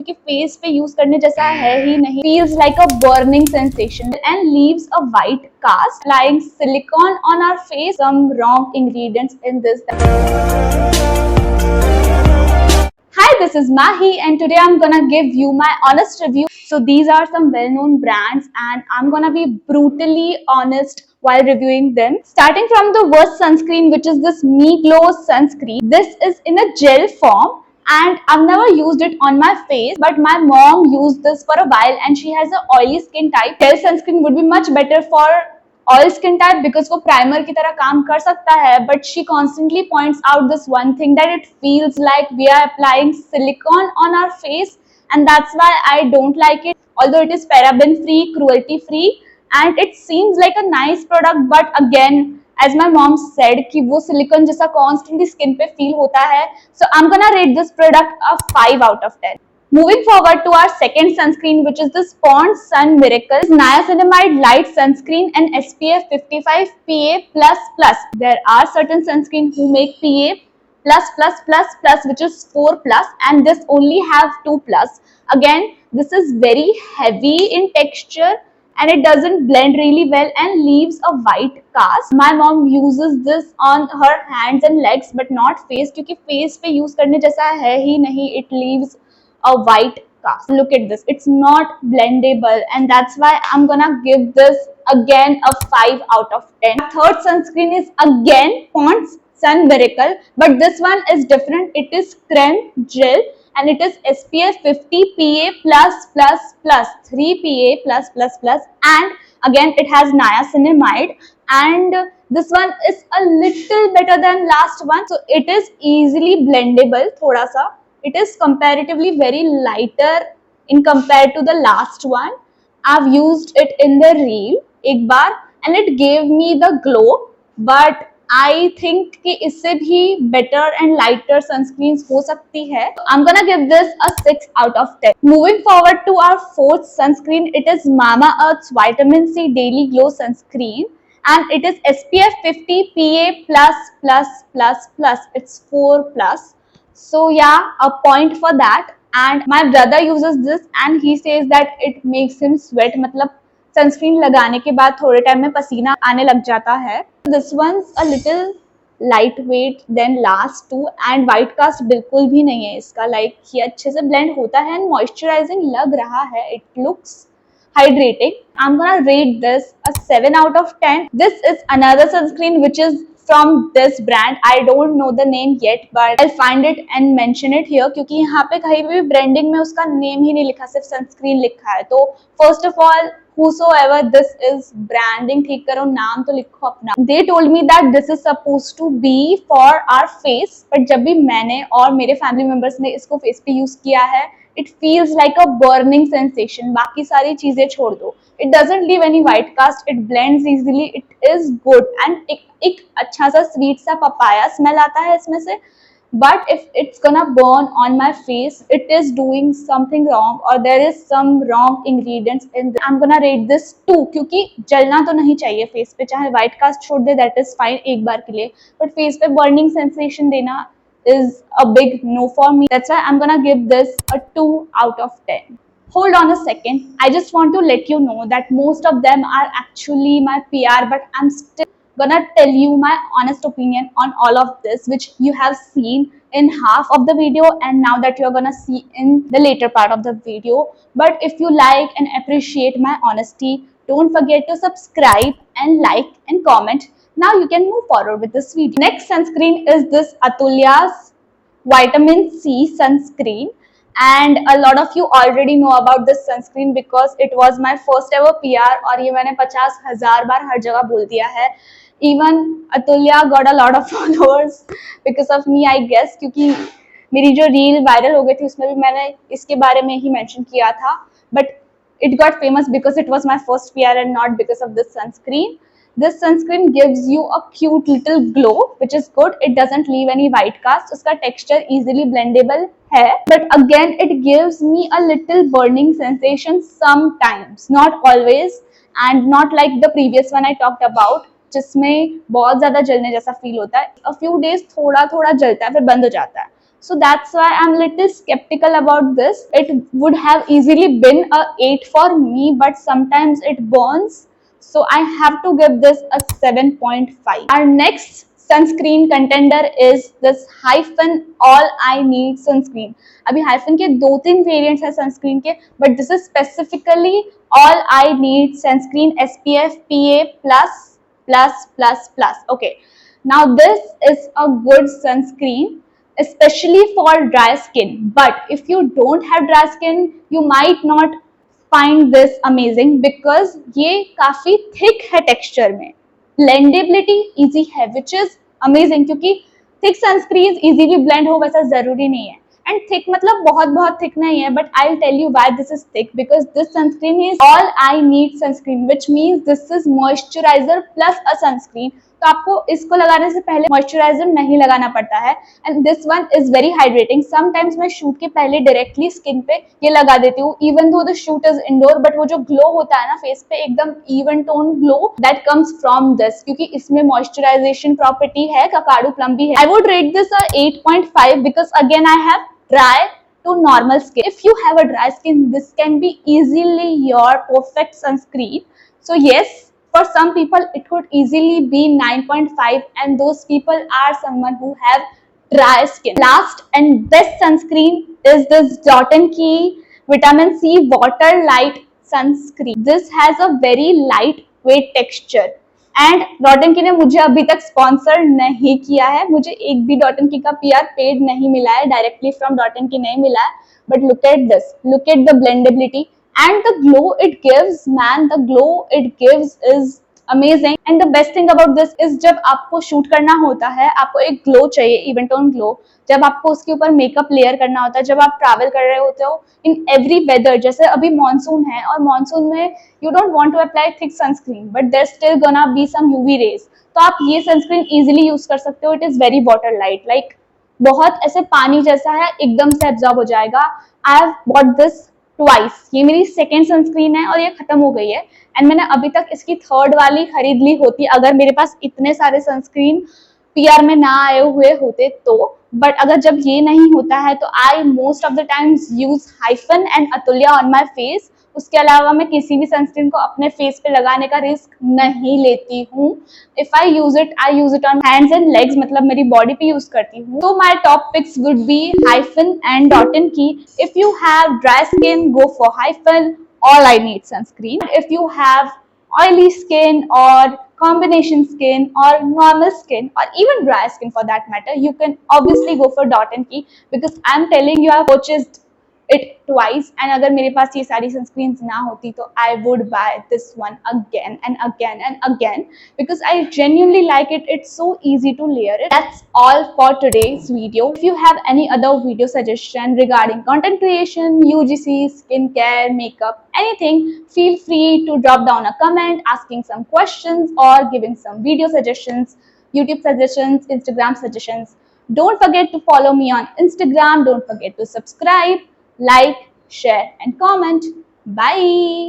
क्योंकि फेस पे यूज करने जैसा है ही नहीं. Feels like a burning sensation and leaves a white cast. Applying silicone on our face, some wrong ingredients in this. Hi, this is Mahi and today I'm gonna give you my honest review. So these are some well-known brands and I'm gonna be brutally honest while reviewing them. Starting from the worst sunscreen, which is this Me Glow sunscreen. This is in a gel form and I've never used it on my face, but my mom used this for a while and she has an oily skin type. Gel sunscreen would be much better for oil skin type because वो primer की तरह काम कर सकता है, but she constantly points out this one thing that it feels like we are applying silicone on our face and that's why I don't like it. Although it is paraben free, cruelty free and it seems like a nice product, but again as my mom said कि वो silicon जैसा constantly skin पे feel होता है. So I'm gonna rate this product a 5 out of 10. Moving forward to our second sunscreen, which is this Pond's Sun Miracle Niacinamide Light Sunscreen and SPF 55 PA++. There are certain sunscreen who make PA++++, which is 4+, and this only have 2+. Again, this is very heavy in texture and it doesn't blend really well and leaves a white cast. My mom uses this on her hands and legs but not face, क्योंकि face पे use करने जैसा है ही नहीं. It leaves a white cast. Look at this, it's not blendable and that's why I'm gonna give this again a 5 out of 10. Third sunscreen is again Pond's Sun Miracle, but this one is different. It is creme gel and it is SPF 50 PA+++, 3 PA+++, and again it has niacinamide and this one is a little better than last one, so it is easily blendable. thoda sa it is comparatively very lighter in compared to the last one. I've used it in the reel एक बार and it gave me the glow, but I think कि इससे भी better and lighter sunscreens हो सकती है. I'm gonna give this a 6 out of 10. Moving forward to our fourth sunscreen, it is Mamaearth's Vitamin C Daily Glow Sunscreen and it is SPF 50 PA++++. It's 4+. So yeah, a point for that. And my brother uses this and he says that it makes him sweat. मतलब sunscreen लगाने के बाद थोड़े time में पसीना आने लग जाता है. This one's a little light weight than last two and white cast बिल्कुल भी नहीं है इसका. लाइक ये अच्छे से ब्लेंड होता है एंड मॉइस्चराइजिंग लग रहा है. It looks hydrating. I'm gonna rate this a 7 out of 10. This is another sunscreen which is from this brand. I don't know the name yet, but I'll find it and mention it here क्योंकि यहाँ पे कहीं भी branding में उसका name ही नहीं लिखा, सिर्फ सनस्क्रीन लिखा है. तो first of all whosoever this is branding, ठीक करो, नाम तो लिखो अपना. They told me that this is supposed to be for our face, but जब भी मैंने और मेरे फैमिली मेंबर्स ने इसको फेस पे यूज किया है, it feels like a burning sensation. बाकी सारी चीजें छोड़ दो. It doesn't leave any white cast. It blends easily. It is good and एक अच्छा सा स्वीट सा पपाया स्मेल आता है इसमें से. But if it's gonna burn on my face, it is doing something wrong or there is some wrong ingredients in this. I'm gonna rate this 2 क्योंकि जलना तो नहीं चाहिए फेस पे, चाहे white cast छोड़ दे that is fine एक बार के लिए, but फेस पे burning sensation देना is a big no for me. That's why I'm gonna give this a 2 out of 10. Hold on a second. I just want to let you know that most of them are actually my PR, but I'm still gonna tell you my honest opinion on all of this, which you have seen in half of the video and now that you're gonna see in the later part of the video. But if you like and appreciate my honesty, don't forget to subscribe and like and comment. Now you can move forward with this video. Next sunscreen is this Atulya's Vitamin C sunscreen. And a lot of you already know about this sunscreen because it was my first ever PR और ये मैंने 50,000 बार हर जगह बोल दिया है. Even Atulya got a lot of followers because of me, I guess, क्योंकि मेरी जो रील वायरल हो गई थी उसमें भी मैंने इसके बारे में ही मेंशन किया था. But it got famous because it was my first PR and not because of this sunscreen. This sunscreen gives you a cute little glow, which is good. It doesn't leave any white cast. उसका texture easily blendable है, but again it gives me a little burning sensation sometimes, not always, and not like the previous one I talked about, जिसमें बहुत ज्यादा जलने जैसा feel होता है. A few days थोड़ा थोड़ा जलता है फिर बंद हो जाता है. So that's why I'm little skeptical about this. It would have easily been a 8 for me, but sometimes it burns. So I have to give this a 7.5. Our next sunscreen contender is this Hyphen All I Need sunscreen. अभी Hyphen के 2-3 variants है sunscreen के, but this is specifically All I Need sunscreen SPF PA plus. Okay, now this is a good sunscreen especially for dry skin, but if you don't have dry skin you might not find this amazing because ये काफी thick है texture में, blendability easy है which is amazing क्योंकि thick sunscreens easily blend हो वैसा जरूरी नहीं है, and thick मतलब बहुत बहुत thick नहीं है, but I'll tell you why this is thick because this sunscreen is all I need sunscreen which means this is moisturizer plus a sunscreen. तो आपको इसको लगाने से पहले मॉइस्चराइजर नहीं लगाना पड़ता है and this one is very hydrating. Sometimes मैं शूट के पहले डायरेक्टली स्किन पे ये लगा देती हूँ even though the shoot is indoor, but वो जो ग्लो होता है ना फेस पे एकदम even tone glow that comes from this क्योंकि इसमें मॉइस्चराइजेशन प्रॉपर्टी है, ककाडू प्लम भी है. I would rate this 8.5 because again I have dry to normal skin. If you have a dry skin, this can be easily your perfect sunscreen. So yes, for some people it could easily be 9.5 and those people are someone who have dry skin. Last and best sunscreen is this Dot & Key Vitamin C Water Light Sunscreen. This has a very lightweight texture and Dot and की ने मुझे अभी तक sponsor नहीं किया है, मुझे एक भी डॉट एंड की का पीआर पेड नहीं मिला है, डायरेक्टली फ्रॉम डॉट एंड की नहीं मिला है, but look at this, look at the blendability and the glow it gives, man, the glow it gives is amazing. And the best thing about this is जब आपको shoot करना होता है, आपको एक ग्लो चाहिए, इवन टोन ग्लो, जब आपको उसके ऊपर मेकअप लेयर करना होता है, जब आप ट्रैवल कर रहे होते हो इन एवरी वेदर, जैसे अभी मॉनसून है और मॉनसून में you don't want to apply thick sunscreen but there still gonna be some UV rays, तो आप ये सनस्क्रीन इजीली यूज कर सकते हो. It is very water light, like बहुत ऐसे पानी जैसा है, एकदम से एब्जॉर्ब हो जाएगा. I have bought this twice, ये मेरी सेकेंड सनस्क्रीन है और ये खत्म हो गई है एंड मैंने अभी तक इसकी थर्ड वाली खरीद ली होती अगर मेरे पास इतने सारे सनस्क्रीन पीआर में ना आए हुए होते तो. बट अगर जब ये नहीं होता है तो I most of the times use hyphen and Atulya on my face. उसके अलावा मैं किसी भी सनस्क्रीन को अपने फेस पे लगाने का रिस्क नहीं लेती हूँ. If I use it on hands and legs, मतलब मेरी बॉडी पे यूज करती हूँ. तो my top picks would be Hyphen and Dot and Key. If you have dry skin go for Hyphen all I need sunscreen. If you have oily skin or combination skin or normal skin or even dry skin for that matter, you can obviously go for Dot & Key because I'm telling you, I've purchased it twice and अगर मेरे पास ये सारी sunscreens ना होती तो I would buy this one again and again and again because I genuinely like it. It's so easy to layer it. That's all for today's video. If you have any other video suggestion regarding content creation, UGC, skincare, makeup, anything, feel free to drop down a comment asking some questions or giving some video suggestions, YouTube suggestions, Instagram suggestions. Don't forget to follow me on Instagram. Don't forget to subscribe, like, share and comment. Bye.